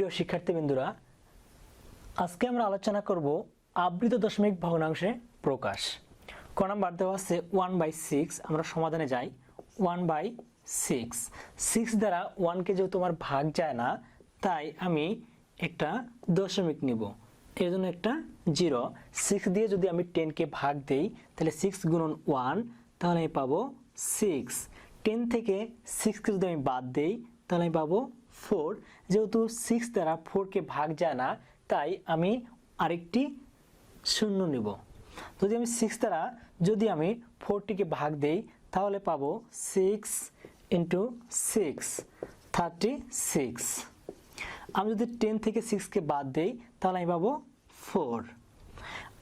প্রিয় শিক্ষার্থীবৃন্দরা, আজকে আমরা আলোচনা করব আবৃত দশমিক ভগ্নাংশে প্রকাশ। ক নাম্বার দেওয়া আছে 1/6। আমরা সমাধানে যাই। 1/6 6 দ্বারা 1কে যেহেতু আমার ভাগ যায় না, তাই আমি একটা দশমিক নিব। এর জন্য একটা 0। 6 দিয়ে যদি আমি 10কে ভাগ দেই, তাহলে 6 গুণন 1, তাহলে আমি পাবো 6। 10 থেকে 6কে যদি আমি বাদ দেই, তাহলে আমি পাবো 4। যেহেতু 6 দ্বারা 4কে ভাগ যায় না, তাই আমি আরেকটি শূন্য নিব। যদি আমি 6 দ্বারা যদি আমি 4টিকে ভাগ দেই, তাহলে পাবো 6 × 6 36। আমি যদি 10 থেকে 6কে বাদ দেই, তাহলে আমি পাবো 4।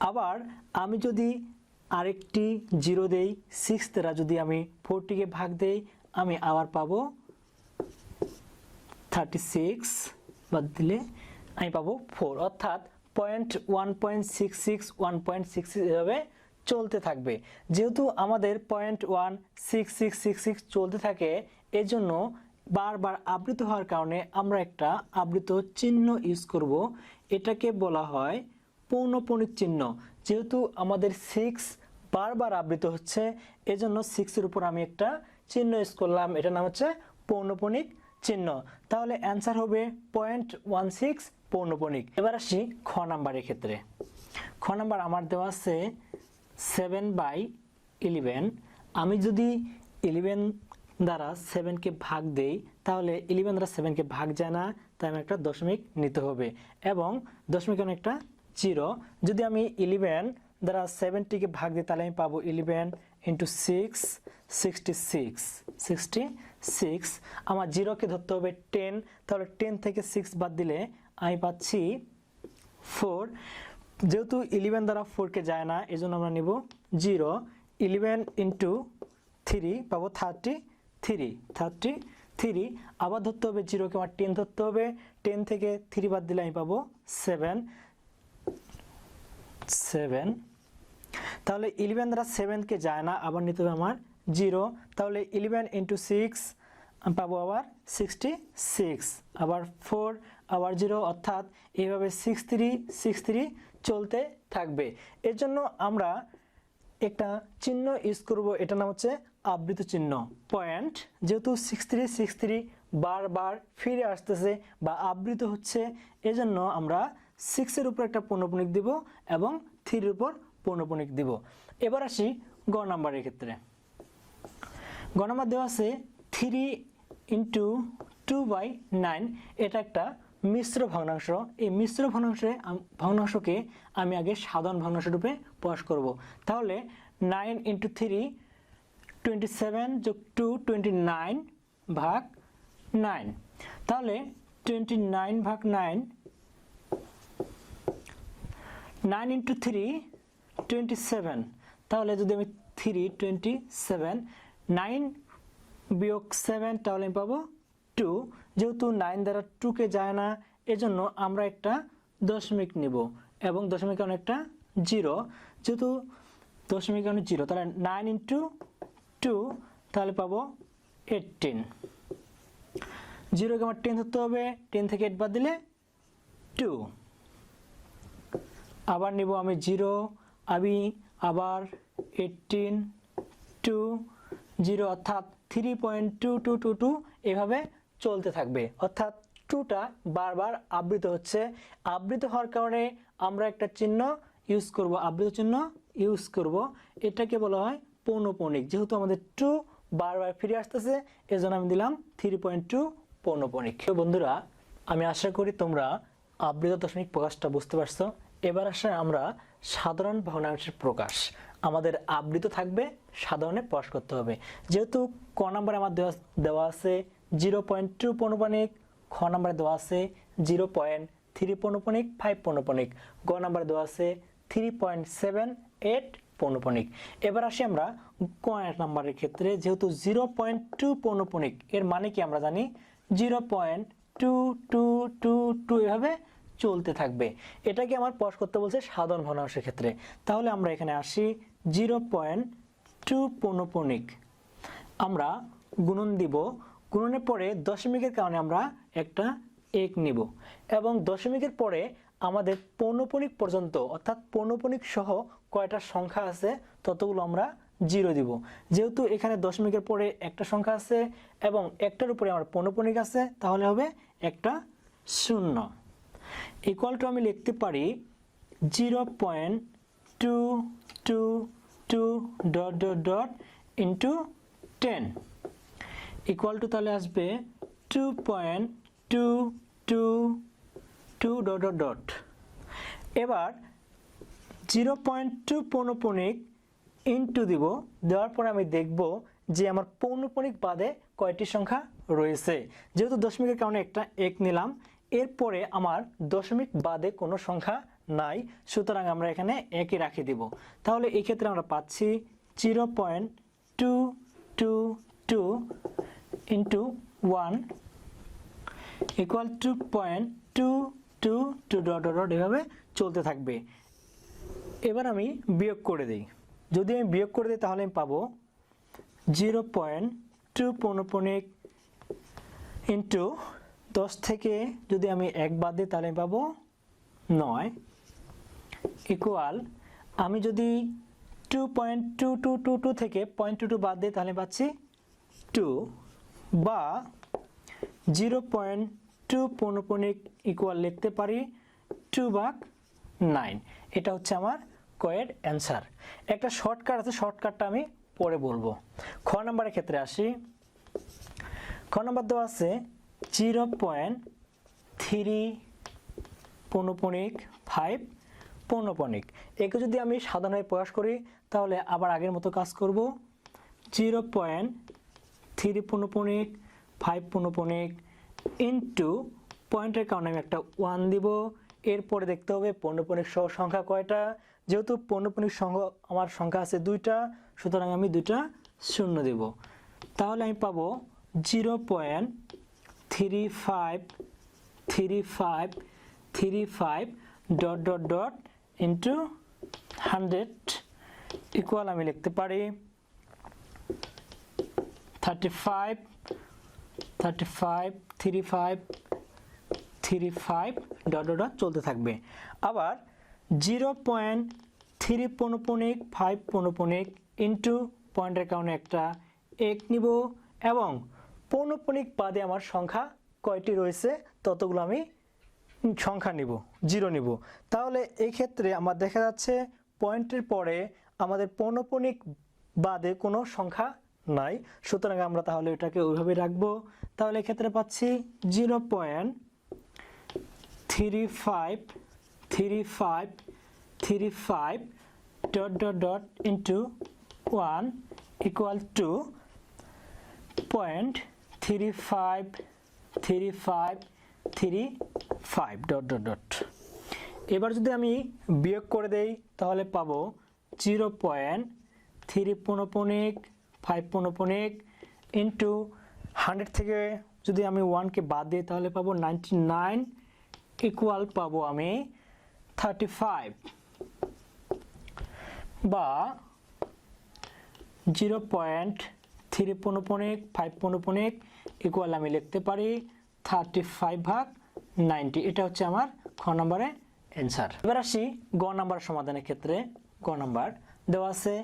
আবার আমি যদি আরেকটি 0 দেই, 6 দ্বারা যদি আমি 4টিকে ভাগ দেই, আমি আবার পাবো 36। বাদ দিলে আমি পাবো 4। অর্থাৎ 1.66 1.66 এভাবে চলতে থাকবে। যেহেতু আমাদের 0.6666 চলতে থাকে, এজন্য বারবার আবৃত হওয়ার কারণে আমরা একটা আবৃত চিহ্ন ইউজ করব। এটাকে বলা হয় পৌনঃপুনিক চিহ্ন। যেহেতু আমাদের 6 বারবার আবৃত হচ্ছে, এজন্য 6-এর উপর আমি একটা চিহ্ন ইউজ করলাম। এটার নাম হচ্ছে পৌনঃপুনিক চিহ্ন। তাহলে অ্যান্সার হবে 0.16 পৌনঃপুনিক। এবার আসি খ নাম্বারের ক্ষেত্রে। খ নাম্বার আমার দেওয়া আছে 7/11। আমি যদি 11 দ্বারা 7কে ভাগ দেই, তাহলে 11 দ্বারা 7কে ভাগ যায় না, তাই আমি একটা দশমিক নিতে হবে এবং দশমিক একটা 0। যদি আমি 11 দ্বারা 7টিকে ভাগ দিই, তাহলে আমি পাবো 11 × 6 66। আমার 0কে ধরতে হবে 10, তাহলে 10 থেকে 6 বাদ দিলে আমি পাচ্ছি 4। যেহেতু 11 দ্বারা 4কে যায় না, এজন্য আমরা নিব 0। 11 × 3 পাবো 33। আবার ধরতে হবে 0কে, আমার 10 ধরতে হবে। 10 থেকে 3 বাদ দিলে আমি পাবো 7। তাহলে 11 দ্বারা 7কে যায় না, আবার নিতে হবে আমার 0। তাহলে 11 × 6 আমি পাবো আবার 66। আবার 4, আবার 0, অর্থাৎ এইভাবে 63 চলতে থাকবে। এর জন্য আমরা একটা চিহ্ন ইউজ করব। এটার নাম হচ্ছে আবৃত চিহ্ন পয়েন্ট। যেহেতু 63 বারবার ফিরে আসতেছে বা আবৃত হচ্ছে, এজন্য আমরা 6-এর উপর একটা পৌনঃপুনিক দিব এবং 3-এর উপর পৌনঃপুনিক দিব। এবার আসি গ নাম্বারের ক্ষেত্রে। গ নাম্বার দেওয়া আছে 3 × 2/9। এটা একটা মিশ্র ভগ্নাংশ। এই মিশ্র ভগ্নাংশকে আমি আগে সাধারণ ভগ্নাংশ রূপে প্রকাশ করব। তাহলে 9 × 3 27 + 2 29/9। তাহলে 29/9 9 × 3 27। তাহলে যদি আমি 3 27 9 বিয়োগ 7, তাহলে আমি পাবো 2। যেহেতু 9 দ্বারা 2কে যায় না, এজন্য আমরা একটা দশমিক নিব এবং দশমিক একটা 0। যেহেতু দশমিক 0, তাহলে 9 × 2, তাহলে পাবো 18। 0কে আমার 10 ধরতে হবে। 10 থেকে 8 বাদ দিলে 2। আবার নিব আমি 0, আমি আবার 18 2 0, অর্থাৎ 3.2222 এভাবে চলতে থাকবে। অর্থাৎ 2টা বারবার আবৃত হচ্ছে। আবৃত হওয়ার কারণে আমরা একটা চিহ্ন ইউজ করব, আবৃত চিহ্ন ইউজ করব। এটাকে বলা হয় পৌনঃপুনিক। যেহেতু আমাদের 2 বারবার ফিরে আসতেছে, এজন্য আমি দিলাম 3.2 পৌনঃপুনিক। তো বন্ধুরা, আমি আশা করি তোমরা আবৃত দশমিক প্রকাশটা বুঝতে পারছো। এবার আসে আমরা সাধারণ ভগ্নাংশের প্রকাশ। আমাদের আবৃত থাকবে, সাধারণে প্রকাশ করতে হবে। যেহেতু ক নাম্বারে আমার দেওয়া আছে 0.2 পৌনঃপুনিক, খ নাম্বারে দেওয়া আছে 0.3 পৌনঃপুনিক, 5 পৌনঃপুনিক, গ নাম্বারে দেওয়া আছে 3.78 পৌনঃপুনিক। এবার আসি আমরা ক নাম্বারের ক্ষেত্রে। যেহেতু 0.2 পৌনঃপুনিক, এর মানে কি আমরা জানি 0.2222 এভাবে চলতে থাকবে। এটাকে আমার প্রকাশ করতে বলছে সাধারণ ভগ্নাংশের ক্ষেত্রে। তাহলে আমরা এখানে আসি 0.2 পৌনঃপুনিক আমরা গুণন দিব। গুণনের পরে দশমিকের কারণে আমরা একটা এক নিব এবং দশমিকের পরে আমাদের পৌনঃপুনিক পর্যন্ত অর্থাৎ পৌনঃপুনিক সহ কয়টা সংখ্যা আছে ততগুলো আমরা 0 দিব। যেহেতু এখানে দশমিকের পরে একটা সংখ্যা আছে এবং একটার উপরে আমার পৌনঃপুনিক আছে, তাহলে হবে একটা 0 ইকুয়াল টু আমি লিখতে পারি 0.222 dot dot dot into 10 equal to তাহলে আসবে 2.222 ডট ডট ডট। এবার 0.2 পৌনঃপুনিক ইন্টু দিব, দেওয়ার পরে আমি দেখব যে আমার পৌনঃপুনিক বাদে কয়টি সংখ্যা রয়েছে। যেহেতু দশমিকের কারণে একটা এক নিলাম, এরপরে আমার দশমিক বাদে কোনো সংখ্যা নাই, সুতরাং আমরা এখানে একই রাখি দিব। তাহলে এই ক্ষেত্রে আমরা পাচ্ছি 0.222 into 1 equal to 0.222 dot dot এভাবে চলতে থাকবে। এবার আমি বিয়োগ করে দিই। যদি আমি বিয়োগ করে দিই তাহলে আমি পাবো 0.2 পৌনঃপুনিক ইন্টু 10 থেকে যদি আমি 1 বাদ দিই তাহলে আমি পাবো 9 ইকুয়াল আমি যদি 2.2222 থেকে 0.22 বাদ দিই তাহলে পাচ্ছি 2 বা 0.2 পৌনঃপুনিক ইকুয়াল লিখতে পারি 2/9। এটা হচ্ছে আমার কয়ের অ্যান্সার। একটা শর্টকাট আছে, শর্টকাটটা আমি পরে বলবো। খ নাম্বারের ক্ষেত্রে আসি। খ নাম্বার দেওয়া আছে 0.3 পৌনঃপুনিক 5 পৌনঃপুনিক। একে যদি আমি সাধারণভাবে প্রকাশ করি তাহলে আবার আগের মতো কাজ করব। 0.3 পৌনঃপুনিক 5 পৌনঃপুনিক ইন্টু পয়েন্টের কারণে আমি একটা 1 দিব। এরপরে দেখতে হবে পৌনঃপুনিক সহ সংখ্যা কয়টা। যেহেতু পৌনঃপুনিক সংখ্যা আমার সংখ্যা আছে 2টা, সুতরাং আমি 2টা 0 দেব। তাহলে আমি পাবো 0.353535 dot dot dot into 100 equal আমি লিখতে পারি 35 35 ডট ডট ডট চলতে থাকবে। আবার 0.3 পৌনঃপুনিক 5 পৌনঃপুনিক ইন্টু পয়েন্টের কারণে একটা 1 নিব এবং পৌনঃপুনিক বাদে আমার সংখ্যা কয়টি রয়েছে ততগুলো আমি সংখ্যা নিব, 0 নিব। তাহলে এই ক্ষেত্রে আমার দেখা যাচ্ছে পয়েন্টের পরে আমাদের পৌনঃপুনিক বাদে কোনো সংখ্যা নাই, সুতরাং আমরা তাহলে এটাকে ওইভাবে রাখবো। তাহলে এক্ষেত্রে পাচ্ছি 0.3535 dot dot dot into 1 equal to 0.3535 dot dot dot. এবার যদি আমি বিয়োগ করে দেই তাহলে পাবো 0.3 পৌনঃপুনিক 5 পৌনঃপুনিক ইন্টু 100 থেকে যদি আমি 1কে বাদ দিই তাহলে পাবো 99 ইকুয়াল পাবো আমি 35 বা 0.3 পৌনঃপুনিক 5 পৌনঃপুনিক ইকুয়াল আমি লিখতে পারি 35/90। এটা হচ্ছে আমার খ নম্বরে অ্যান্সার। এবার আসি গ নাম্বার সমাধানের ক্ষেত্রে। গ নাম্বার দেওয়া আছে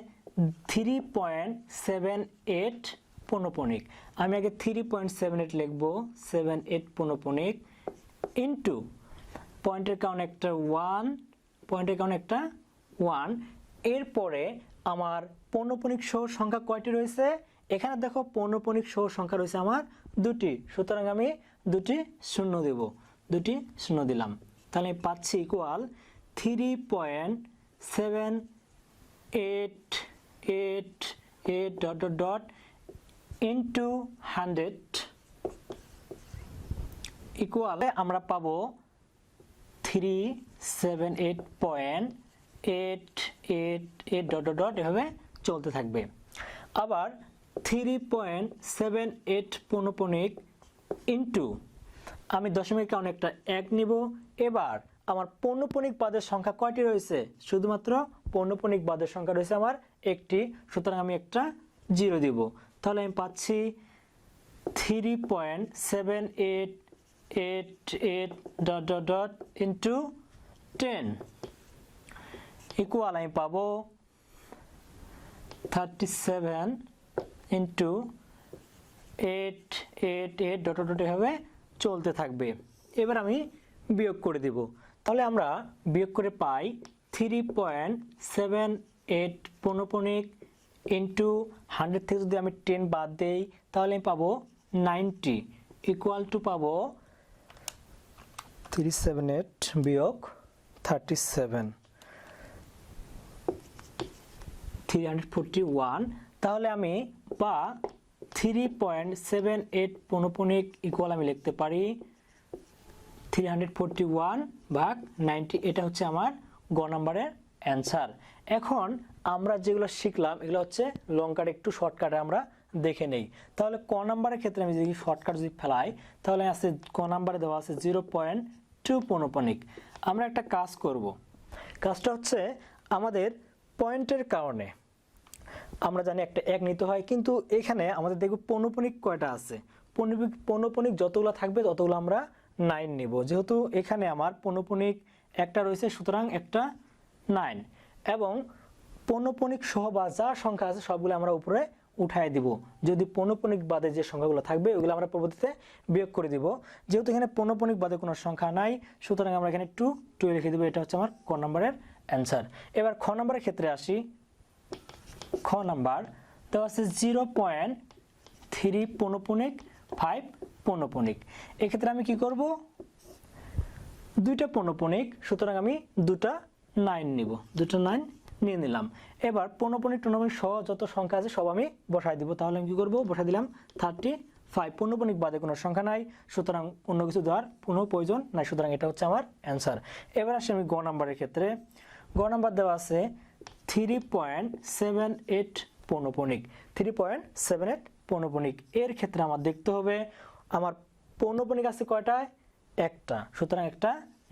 3.78 পৌনঃপুনিক। আমি আগে 3.78 লিখব, 78 পৌনঃপুনিক ইন্টু পয়েন্টের কারণে একটা 1, পয়েন্টের কারণে একটা 1। এরপরে আমার পৌনঃপুনিক সহ সংখ্যা কয়টি রয়েছে? এখানে দেখো পৌনঃপুনিক সহ সংখ্যা রয়েছে আমার 2টি, সুতরাং আমি 2টি 0 দেব, 2টি 0 দিলাম। তাহলে আমি পাচ্ছি equal 3.788 dot dot dot into 100 equal আমরা পাবো 378.888 ডট ডট ডট এভাবে চলতে থাকবে। আবার 3.78 পৌনঃপুনিক ইন্টু আমি দশমিক কারণে একটা 1 নিব। এবার আমার পৌনঃপুনিক বাদের সংখ্যা কয়টি রয়েছে? শুধুমাত্র পৌনঃপুনিক বাদের সংখ্যা রয়েছে আমার একটি, সুতরাং আমি একটা 0 দিব। তাহলে আমি পাচ্ছি 3.78 8 dot dot dot into 10 equal আমি পাবো 37 ইন্টু 8 ডট ডট এভাবে চলতে থাকবে। এবার আমি বিয়োগ করে দিব। তাহলে আমরা বিয়োগ করে পাই 3.78 পৌনঃপুনিক ইন্টু 100 থেকে যদি আমি 10 বাদ দেই তাহলে আমি পাবো 90 ইকুয়াল টু পাবো 378 বিয়োগ 37 341। তাহলে আমি বা 3.78 পৌনঃপুনিক ইকুয়াল আমি লিখতে পারি 341 ভাগ 90। এটা হচ্ছে আমার গ নাম্বারের অ্যান্সার। এখন আমরা যেগুলো শিখলাম এগুলো হচ্ছে লং কাট, একটু শর্টকাটে আমরা দেখে নেই। তাহলে ক নাম্বারের ক্ষেত্রে আমি যদি শর্টকাট যদি ফেলাই তাহলে আছে ক নাম্বারে দেওয়া আছে 0.2 পৌনঃপুনিক। আমরা একটা কাজ করব, কাজটা হচ্ছে আমাদের পয়েন্টের কারণে আমরা জানি একটা 1 নিতে হয়, কিন্তু এখানে আমাদের দেখব পৌনঃপুনিক কয়টা আছে। পৌনঃপুনিক যতগুলো থাকবে ততগুলো আমরা 9 নিব। যেহেতু এখানে আমার পৌনঃপুনিক একটা রয়েছে সুতরাং একটা 9, এবং পৌনঃপুনিক সহ বা যা সংখ্যা আছে সবগুলো আমরা উপরে উঠাই দিব। যদি পৌনঃপুনিক বাদে যে সংখ্যাগুলো থাকবে ওগুলো আমরা পরবর্তীতে বিয়োগ করে দিব। যেহেতু এখানে পৌনঃপুনিক বাদে কোনো সংখ্যা নাই সুতরাং আমরা এখানে 2 লিখে দিব। এটা হচ্ছে আমার ক নাম্বারের অ্যান্সার। এবার খ নাম্বারের ক্ষেত্রে আসি। খ নাম্বার দেওয়া আছে 0.3 পৌনঃপুনিক 5 পৌনঃপুনিক। এক্ষেত্রে আমি কি করব, দুইটা পৌনঃপুনিক সুতরাং আমি দুটা 9 নিব, দুটো 9 নিয়ে নিলাম। এবার পৌনঃপুনিক টৌনঃপুনিক সহ যত সংখ্যা আছে সব আমি বসাই দিব। তাহলে আমি কি করব, বসাই দিলাম 35। পৌনঃপুনিক বাদে কোনো সংখ্যা নাই সুতরাং অন্য কিছু দেওয়ার কোনো প্রয়োজন নাই, সুতরাং এটা হচ্ছে আমার অ্যান্সার। এবার আসি আমি গ নাম্বারের ক্ষেত্রে। গ নাম্বার দেওয়া আছে 3.78 পৌনঃপুনিক। 3.78 পৌনঃপুনিক এর ক্ষেত্রে আমার দেখতে হবে আমার পৌনঃপুনিক আছে কয়টায়, একটা, সুতরাং একটা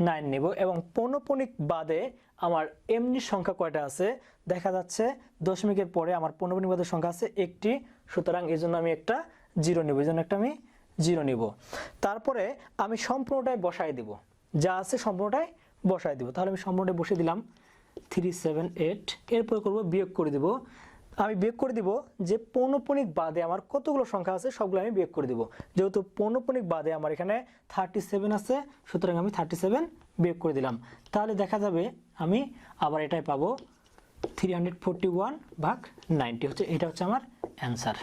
9 নেব। এবং পৌনঃপুনিক বাদে আমার এমনি সংখ্যা কয়টা আছে দেখা যাচ্ছে দশমিকের পরে আমার পৌনঃপুনিক বাদে সংখ্যা আছে একটি, সুতরাং এই জন্য আমি একটা 0 নেব, এই জন্য একটা আমি 0 নেব। তারপরে আমি সম্পূর্ণটাই বসাই দিব, যা আছে সম্পূর্ণটাই বসাই দিব। তাহলে আমি সম্পূর্ণটাই বসিয়ে দিলাম 378। এরপরে করব বিয়োগ করে দিব। আমি বিয়োগ করে দিব যে পৌনঃপুনিক বাদে আমার কতগুলো সংখ্যা আছে সবগুলো আমি বিয়োগ করে দিব। যেহেতু পৌনঃপুনিক বাদে আমার এখানে 37 আছে সুতরাং আমি 37 বিয়োগ করে দিলাম। তাহলে দেখা যাবে আমি আবার এটাই পাবো 341 ভাগ 90 হচ্ছে, এটা হচ্ছে আমার অ্যান্সার।